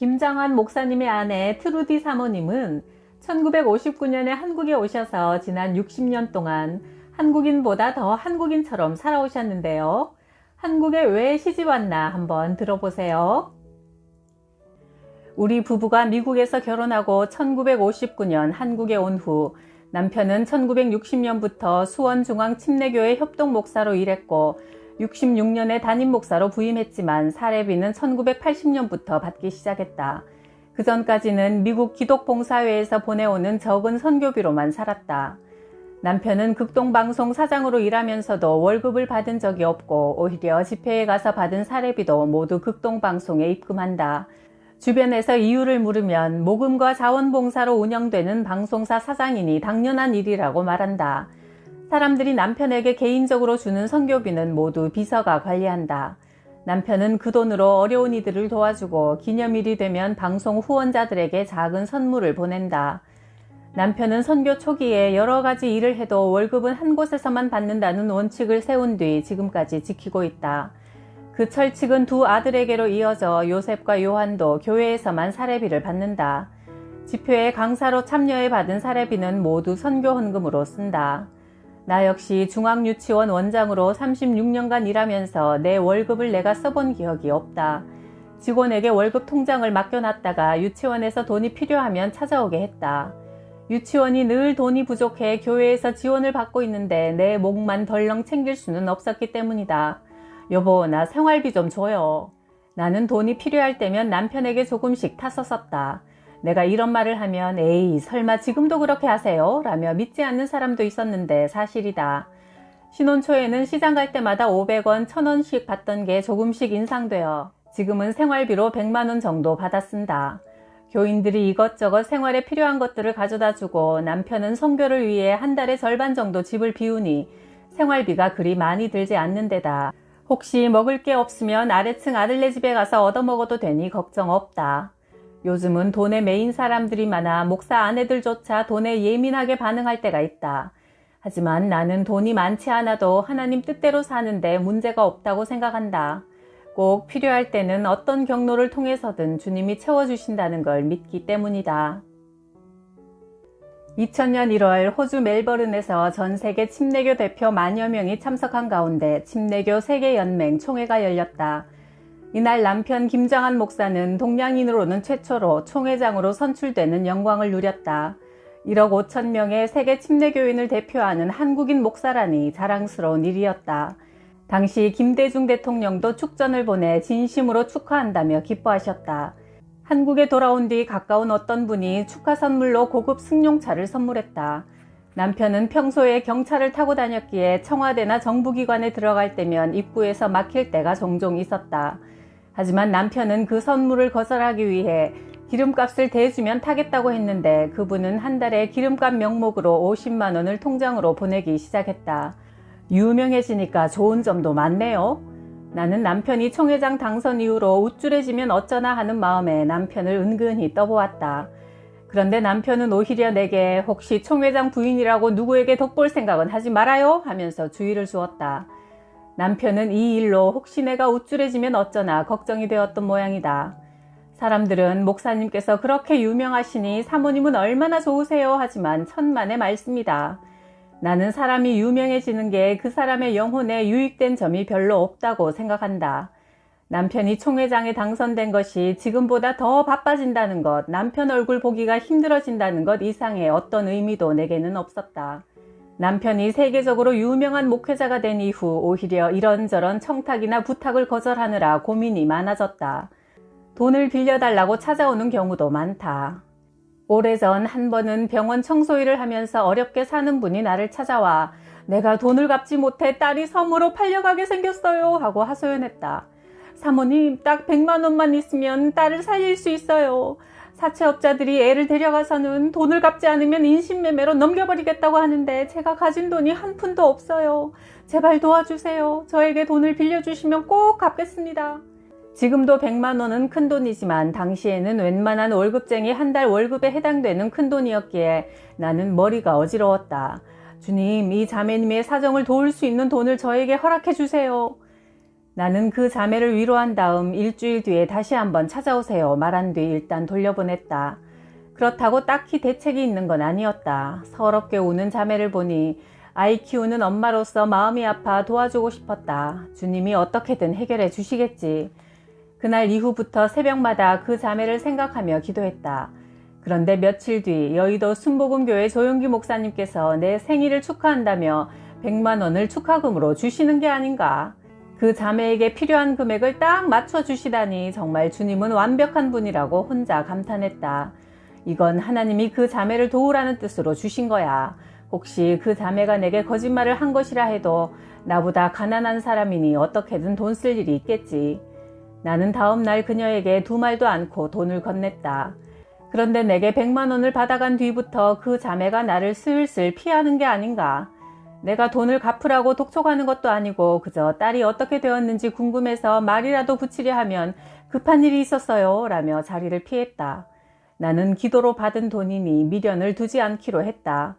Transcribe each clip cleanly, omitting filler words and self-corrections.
김장환 목사님의 아내 트루디 사모님은 1959년에 한국에 오셔서 지난 60년 동안 한국인보다 더 한국인처럼 살아오셨는데요. 한국에 왜 시집 왔나 한번 들어보세요. 우리 부부가 미국에서 결혼하고 1959년 한국에 온 후 남편은 1960년부터 수원중앙침례교회 협동목사로 일했고 66년에 담임 목사로 부임했지만 사례비는 1980년부터 받기 시작했다. 그 전까지는 미국 기독봉사회에서 보내오는 적은 선교비로만 살았다. 남편은 극동방송 사장으로 일하면서도 월급을 받은 적이 없고 오히려 집회에 가서 받은 사례비도 모두 극동방송에 입금한다. 주변에서 이유를 물으면 모금과 자원봉사로 운영되는 방송사 사장이니 당연한 일이라고 말한다. 사람들이 남편에게 개인적으로 주는 선교비는 모두 비서가 관리한다. 남편은 그 돈으로 어려운 이들을 도와주고 기념일이 되면 방송 후원자들에게 작은 선물을 보낸다. 남편은 선교 초기에 여러 가지 일을 해도 월급은 한 곳에서만 받는다는 원칙을 세운 뒤 지금까지 지키고 있다. 그 철칙은 두 아들에게로 이어져 요셉과 요한도 교회에서만 사례비를 받는다. 집회에 강사로 참여해 받은 사례비는 모두 선교 헌금으로 쓴다. 나 역시 중앙유치원 원장으로 36년간 일하면서 내 월급을 내가 써본 기억이 없다. 직원에게 월급 통장을 맡겨놨다가 유치원에서 돈이 필요하면 찾아오게 했다. 유치원이 늘 돈이 부족해 교회에서 지원을 받고 있는데 내 목만 덜렁 챙길 수는 없었기 때문이다. 여보, 나 생활비 좀 줘요. 나는 돈이 필요할 때면 남편에게 조금씩 타서 썼다. 내가 이런 말을 하면 에이 설마 지금도 그렇게 하세요? 라며 믿지 않는 사람도 있었는데 사실이다. 신혼 초에는 시장 갈 때마다 500원, 1000원씩 받던 게 조금씩 인상되어 지금은 생활비로 100만원 정도 받아 쓴다. 교인들이 이것저것 생활에 필요한 것들을 가져다 주고 남편은 선교를 위해 한 달에 절반 정도 집을 비우니 생활비가 그리 많이 들지 않는 데다 혹시 먹을 게 없으면 아래층 아들네 집에 가서 얻어먹어도 되니 걱정 없다. 요즘은 돈에 매인 사람들이 많아 목사 아내들조차 돈에 예민하게 반응할 때가 있다. 하지만 나는 돈이 많지 않아도 하나님 뜻대로 사는데 문제가 없다고 생각한다. 꼭 필요할 때는 어떤 경로를 통해서든 주님이 채워주신다는 걸 믿기 때문이다. 2000년 1월 호주 멜버른에서 전 세계 침례교 대표 10,000여 명이 참석한 가운데 침례교 세계연맹 총회가 열렸다. 이날 남편 김장환 목사는 동양인으로는 최초로 총회장으로 선출되는 영광을 누렸다. 1억 5천 명의 세계 침례교인을 대표하는 한국인 목사라니 자랑스러운 일이었다. 당시 김대중 대통령도 축전을 보내 진심으로 축하한다며 기뻐하셨다. 한국에 돌아온 뒤 가까운 어떤 분이 축하 선물로 고급 승용차를 선물했다. 남편은 평소에 경차를 타고 다녔기에 청와대나 정부기관에 들어갈 때면 입구에서 막힐 때가 종종 있었다. 하지만 남편은 그 선물을 거절하기 위해 기름값을 대주면 타겠다고 했는데 그분은 한 달에 기름값 명목으로 50만 원을 통장으로 보내기 시작했다. 유명해지니까 좋은 점도 많네요. 나는 남편이 총회장 당선 이후로 우쭐해지면 어쩌나 하는 마음에 남편을 은근히 떠보았다. 그런데 남편은 오히려 내게 혹시 총회장 부인이라고 누구에게 덕볼 생각은 하지 말아요 하면서 주의를 주었다. 남편은 이 일로 혹시 내가 우쭐해지면 어쩌나 걱정이 되었던 모양이다. 사람들은 목사님께서 그렇게 유명하시니 사모님은 얼마나 좋으세요 하지만 천만의 말씀이다. 나는 사람이 유명해지는 게 그 사람의 영혼에 유익된 점이 별로 없다고 생각한다. 남편이 총회장에 당선된 것이 지금보다 더 바빠진다는 것, 남편 얼굴 보기가 힘들어진다는 것 이상의 어떤 의미도 내게는 없었다. 남편이 세계적으로 유명한 목회자가 된 이후 오히려 이런저런 청탁이나 부탁을 거절하느라 고민이 많아졌다. 돈을 빌려달라고 찾아오는 경우도 많다. 오래전 한 번은 병원 청소일을 하면서 어렵게 사는 분이 나를 찾아와 내가 돈을 갚지 못해 딸이 섬으로 팔려가게 생겼어요 하고 하소연했다. 사모님, 딱 100만 원만 있으면 딸을 살릴 수 있어요. 사채업자들이 애를 데려가서는 돈을 갚지 않으면 인신매매로 넘겨버리겠다고 하는데 제가 가진 돈이 한 푼도 없어요. 제발 도와주세요. 저에게 돈을 빌려주시면 꼭 갚겠습니다. 지금도 100만 원은 큰 돈이지만 당시에는 웬만한 월급쟁이 한 달 월급에 해당되는 큰 돈이었기에 나는 머리가 어지러웠다. 주님, 이 자매님의 사정을 도울 수 있는 돈을 저에게 허락해 주세요. 나는 그 자매를 위로한 다음 일주일 뒤에 다시 한번 찾아오세요 말한 뒤 일단 돌려보냈다. 그렇다고 딱히 대책이 있는 건 아니었다. 서럽게 우는 자매를 보니 아이 키우는 엄마로서 마음이 아파 도와주고 싶었다. 주님이 어떻게든 해결해 주시겠지. 그날 이후부터 새벽마다 그 자매를 생각하며 기도했다. 그런데 며칠 뒤 여의도 순복음교회 조용기 목사님께서 내 생일을 축하한다며 100만 원을 축하금으로 주시는 게 아닌가. 그 자매에게 필요한 금액을 딱 맞춰주시다니 정말 주님은 완벽한 분이라고 혼자 감탄했다. 이건 하나님이 그 자매를 도우라는 뜻으로 주신 거야. 혹시 그 자매가 내게 거짓말을 한 것이라 해도 나보다 가난한 사람이니 어떻게든 돈 쓸 일이 있겠지. 나는 다음 날 그녀에게 두 말도 않고 돈을 건넸다. 그런데 내게 100만 원을 받아간 뒤부터 그 자매가 나를 슬슬 피하는 게 아닌가. 내가 돈을 갚으라고 독촉하는 것도 아니고 그저 딸이 어떻게 되었는지 궁금해서 말이라도 붙이려 하면 급한 일이 있었어요 라며 자리를 피했다. 나는 기도로 받은 돈이니 미련을 두지 않기로 했다.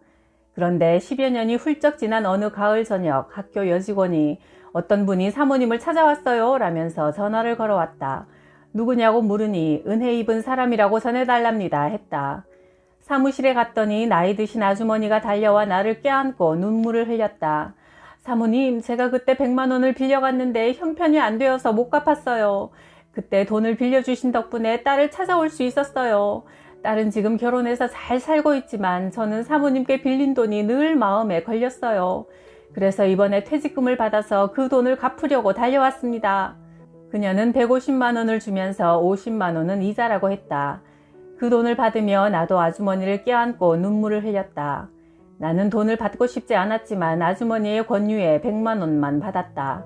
그런데 10여 년이 훌쩍 지난 어느 가을 저녁 학교 여직원이 어떤 분이 사모님을 찾아왔어요 라면서 전화를 걸어왔다. 누구냐고 물으니 은혜 입은 사람이라고 전해달랍니다 했다. 사무실에 갔더니 나이 드신 아주머니가 달려와 나를 껴안고 눈물을 흘렸다. 사모님, 제가 그때 100만 원을 빌려갔는데 형편이 안 되어서 못 갚았어요. 그때 돈을 빌려주신 덕분에 딸을 찾아올 수 있었어요. 딸은 지금 결혼해서 잘 살고 있지만 저는 사모님께 빌린 돈이 늘 마음에 걸렸어요. 그래서 이번에 퇴직금을 받아서 그 돈을 갚으려고 달려왔습니다. 그녀는 150만 원을 주면서 50만 원은 이자라고 했다. 그 돈을 받으며 나도 아주머니를 껴안고 눈물을 흘렸다. 나는 돈을 받고 싶지 않았지만 아주머니의 권유에 100만 원만 받았다.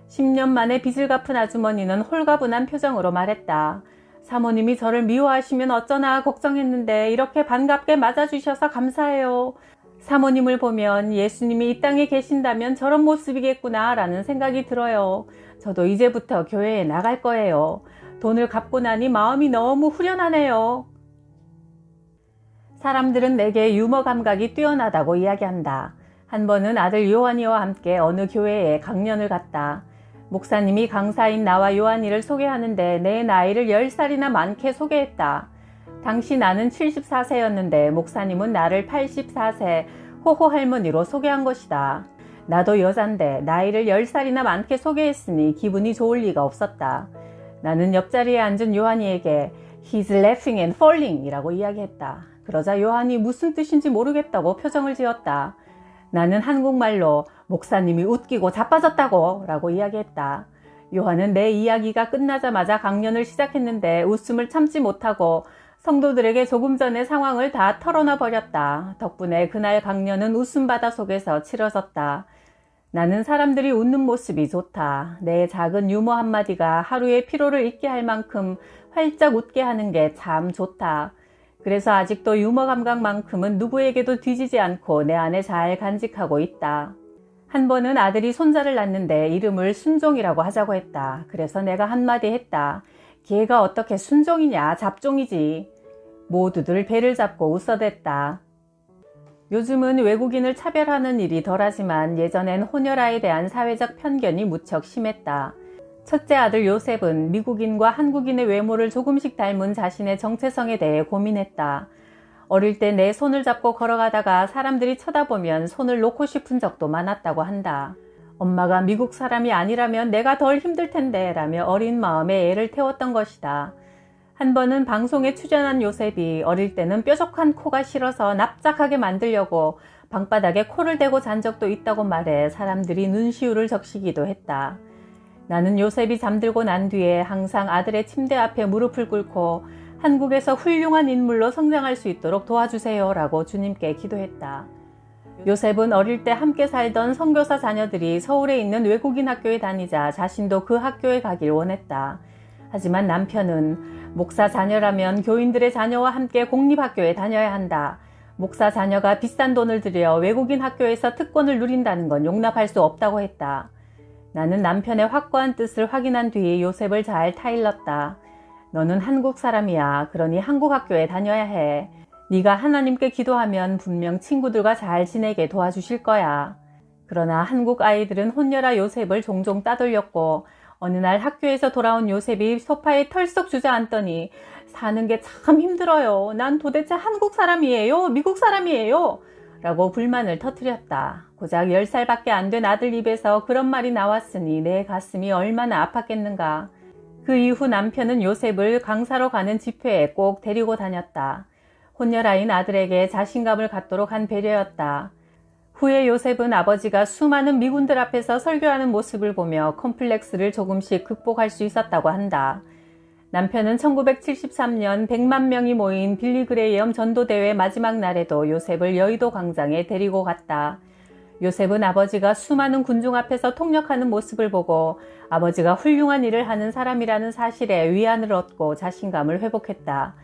10년 만에 빚을 갚은 아주머니는 홀가분한 표정으로 말했다. 사모님이 저를 미워하시면 어쩌나 걱정했는데 이렇게 반갑게 맞아주셔서 감사해요. 사모님을 보면 예수님이 이 땅에 계신다면 저런 모습이겠구나 라는 생각이 들어요. 저도 이제부터 교회에 나갈 거예요. 돈을 갚고 나니 마음이 너무 후련하네요. 사람들은 내게 유머 감각이 뛰어나다고 이야기한다. 한 번은 아들 요한이와 함께 어느 교회에 강연을 갔다. 목사님이 강사인 나와 요한이를 소개하는데 내 나이를 10살이나 많게 소개했다. 당시 나는 74세였는데 목사님은 나를 84세 호호 할머니로 소개한 것이다. 나도 여잔데 나이를 10살이나 많게 소개했으니 기분이 좋을 리가 없었다. 나는 옆자리에 앉은 요한이에게 He's laughing and falling 이라고 이야기했다. 그러자 요한이 무슨 뜻인지 모르겠다고 표정을 지었다. 나는 한국말로 목사님이 웃기고 자빠졌다고 라고 이야기했다. 요한은 내 이야기가 끝나자마자 강연을 시작했는데 웃음을 참지 못하고 성도들에게 조금 전의 상황을 다 털어놔 버렸다. 덕분에 그날 강연은 웃음바다 속에서 치러졌다. 나는 사람들이 웃는 모습이 좋다. 내 작은 유머 한마디가 하루의 피로를 잊게 할 만큼 활짝 웃게 하는 게 참 좋다. 그래서 아직도 유머 감각만큼은 누구에게도 뒤지지 않고 내 안에 잘 간직하고 있다. 한 번은 아들이 손자를 낳는데 이름을 순종이라고 하자고 했다. 그래서 내가 한마디 했다. 걔가 어떻게 순종이냐, 잡종이지. 모두들 배를 잡고 웃어댔다. 요즘은 외국인을 차별하는 일이 덜하지만 예전엔 혼혈아에 대한 사회적 편견이 무척 심했다. 첫째 아들 요셉은 미국인과 한국인의 외모를 조금씩 닮은 자신의 정체성에 대해 고민했다. 어릴 때 내 손을 잡고 걸어가다가 사람들이 쳐다보면 손을 놓고 싶은 적도 많았다고 한다. 엄마가 미국 사람이 아니라면 내가 덜 힘들 텐데 라며 어린 마음에 애를 태웠던 것이다. 한 번은 방송에 출연한 요셉이 어릴 때는 뾰족한 코가 싫어서 납작하게 만들려고 방바닥에 코를 대고 잔 적도 있다고 말해 사람들이 눈시울을 적시기도 했다. 나는 요셉이 잠들고 난 뒤에 항상 아들의 침대 앞에 무릎을 꿇고 한국에서 훌륭한 인물로 성장할 수 있도록 도와주세요 라고 주님께 기도했다. 요셉은 어릴 때 함께 살던 선교사 자녀들이 서울에 있는 외국인 학교에 다니자 자신도 그 학교에 가길 원했다. 하지만 남편은 목사 자녀라면 교인들의 자녀와 함께 공립학교에 다녀야 한다. 목사 자녀가 비싼 돈을 들여 외국인 학교에서 특권을 누린다는 건 용납할 수 없다고 했다. 나는 남편의 확고한 뜻을 확인한 뒤 요셉을 잘 타일렀다. 너는 한국 사람이야. 그러니 한국 학교에 다녀야 해. 네가 하나님께 기도하면 분명 친구들과 잘 지내게 도와주실 거야. 그러나 한국 아이들은 혼혈아 요셉을 종종 따돌렸고 어느 날 학교에서 돌아온 요셉이 소파에 털썩 주저앉더니 사는 게 참 힘들어요. 난 도대체 한국 사람이에요? 미국 사람이에요? 라고 불만을 터뜨렸다. 고작 10살밖에 안 된 아들 입에서 그런 말이 나왔으니 내 가슴이 얼마나 아팠겠는가. 그 이후 남편은 요셉을 강사로 가는 집회에 꼭 데리고 다녔다. 혼혈아인 아들에게 자신감을 갖도록 한 배려였다. 후에 요셉은 아버지가 수많은 미군들 앞에서 설교하는 모습을 보며 컴플렉스를 조금씩 극복할 수 있었다고 한다. 남편은 1973년 100만 명이 모인 빌리 그레이엄 전도대회 마지막 날에도 요셉을 여의도 광장에 데리고 갔다. 요셉은 아버지가 수많은 군중 앞에서 통역하는 모습을 보고 아버지가 훌륭한 일을 하는 사람이라는 사실에 위안을 얻고 자신감을 회복했다.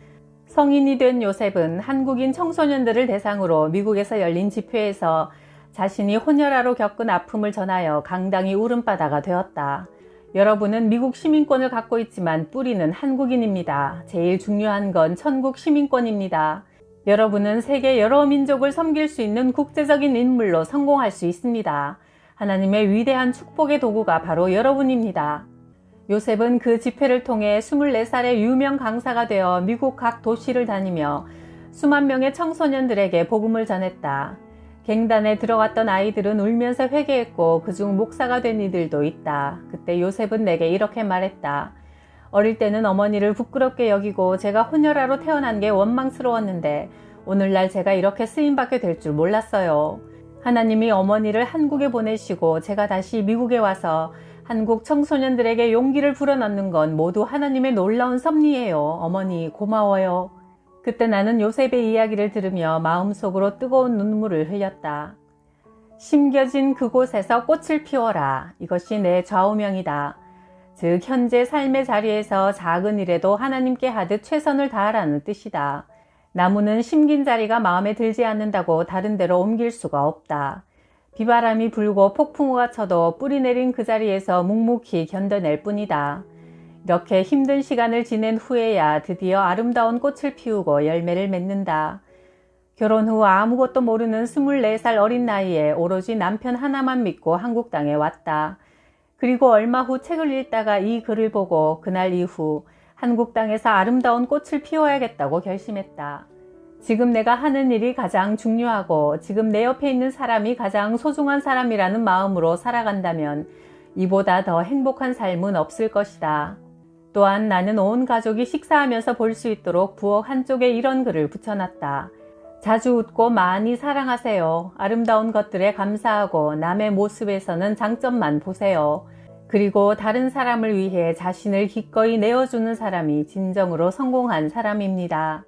성인이 된 요셉은 한국인 청소년들을 대상으로 미국에서 열린 집회에서 자신이 혼혈아로 겪은 아픔을 전하여 강당이 울음바다가 되었다. 여러분은 미국 시민권을 갖고 있지만 뿌리는 한국인입니다. 제일 중요한 건 천국 시민권입니다. 여러분은 세계 여러 민족을 섬길 수 있는 국제적인 인물로 성공할 수 있습니다. 하나님의 위대한 축복의 도구가 바로 여러분입니다. 요셉은 그 집회를 통해 24살의 유명 강사가 되어 미국 각 도시를 다니며 수만 명의 청소년들에게 복음을 전했다. 갱단에 들어갔던 아이들은 울면서 회개했고 그중 목사가 된 이들도 있다. 그때 요셉은 내게 이렇게 말했다. 어릴 때는 어머니를 부끄럽게 여기고 제가 혼혈아로 태어난 게 원망스러웠는데 오늘날 제가 이렇게 쓰임받게 될 줄 몰랐어요. 하나님이 어머니를 한국에 보내시고 제가 다시 미국에 와서 한국 청소년들에게 용기를 불어넣는 건 모두 하나님의 놀라운 섭리예요. 어머니 고마워요. 그때 나는 요셉의 이야기를 들으며 마음속으로 뜨거운 눈물을 흘렸다. 심겨진 그곳에서 꽃을 피워라. 이것이 내 좌우명이다. 즉 현재 삶의 자리에서 작은 일에도 하나님께 하듯 최선을 다하라는 뜻이다. 나무는 심긴 자리가 마음에 들지 않는다고 다른 데로 옮길 수가 없다. 비바람이 불고 폭풍우가 쳐도 뿌리 내린 그 자리에서 묵묵히 견뎌낼 뿐이다. 이렇게 힘든 시간을 지낸 후에야 드디어 아름다운 꽃을 피우고 열매를 맺는다. 결혼 후 아무것도 모르는 24살 어린 나이에 오로지 남편 하나만 믿고 한국 땅에 왔다. 그리고 얼마 후 책을 읽다가 이 글을 보고 그날 이후 한국 땅에서 아름다운 꽃을 피워야겠다고 결심했다. 지금 내가 하는 일이 가장 중요하고 지금 내 옆에 있는 사람이 가장 소중한 사람이라는 마음으로 살아간다면 이보다 더 행복한 삶은 없을 것이다. 또한 나는 온 가족이 식사하면서 볼 수 있도록 부엌 한쪽에 이런 글을 붙여놨다. 자주 웃고 많이 사랑하세요. 아름다운 것들에 감사하고 남의 모습에서는 장점만 보세요. 그리고 다른 사람을 위해 자신을 기꺼이 내어주는 사람이 진정으로 성공한 사람입니다.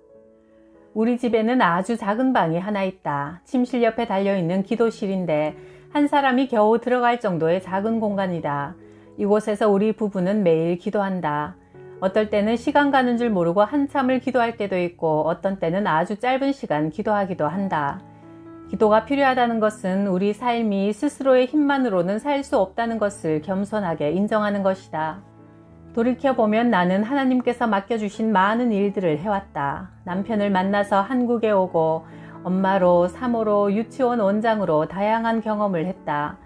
우리 집에는 아주 작은 방이 하나 있다. 침실 옆에 달려있는 기도실인데 한 사람이 겨우 들어갈 정도의 작은 공간이다. 이곳에서 우리 부부는 매일 기도한다. 어떨 때는 시간 가는 줄 모르고 한참을 기도할 때도 있고 어떤 때는 아주 짧은 시간 기도하기도 한다. 기도가 필요하다는 것은 우리 삶이 스스로의 힘만으로는 살 수 없다는 것을 겸손하게 인정하는 것이다. 돌이켜보면 나는 하나님께서 맡겨주신 많은 일들을 해왔다. 남편을 만나서 한국에 오고 엄마로, 사모로, 유치원 원장으로 다양한 경험을 했다.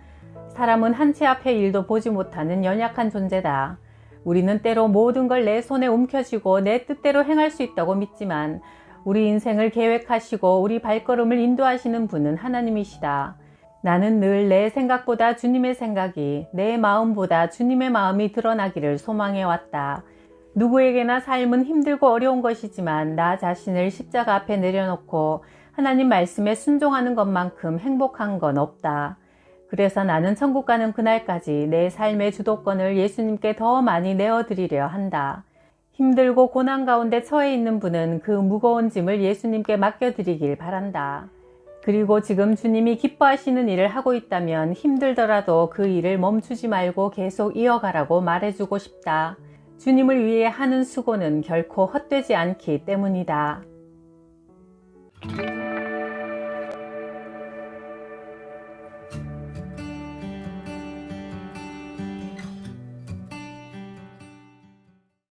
사람은 한 치 앞의 일도 보지 못하는 연약한 존재다. 우리는 때로 모든 걸 내 손에 움켜쥐고 내 뜻대로 행할 수 있다고 믿지만 우리 인생을 계획하시고 우리 발걸음을 인도하시는 분은 하나님이시다. 나는 늘 내 생각보다 주님의 생각이, 내 마음보다 주님의 마음이 드러나기를 소망해왔다. 누구에게나 삶은 힘들고 어려운 것이지만 나 자신을 십자가 앞에 내려놓고 하나님 말씀에 순종하는 것만큼 행복한 건 없다. 그래서 나는 천국 가는 그날까지 내 삶의 주도권을 예수님께 더 많이 내어드리려 한다. 힘들고 고난 가운데 처해 있는 분은 그 무거운 짐을 예수님께 맡겨드리길 바란다. 그리고 지금 주님이 기뻐하시는 일을 하고 있다면 힘들더라도 그 일을 멈추지 말고 계속 이어가라고 말해주고 싶다. 주님을 위해 하는 수고는 결코 헛되지 않기 때문이다.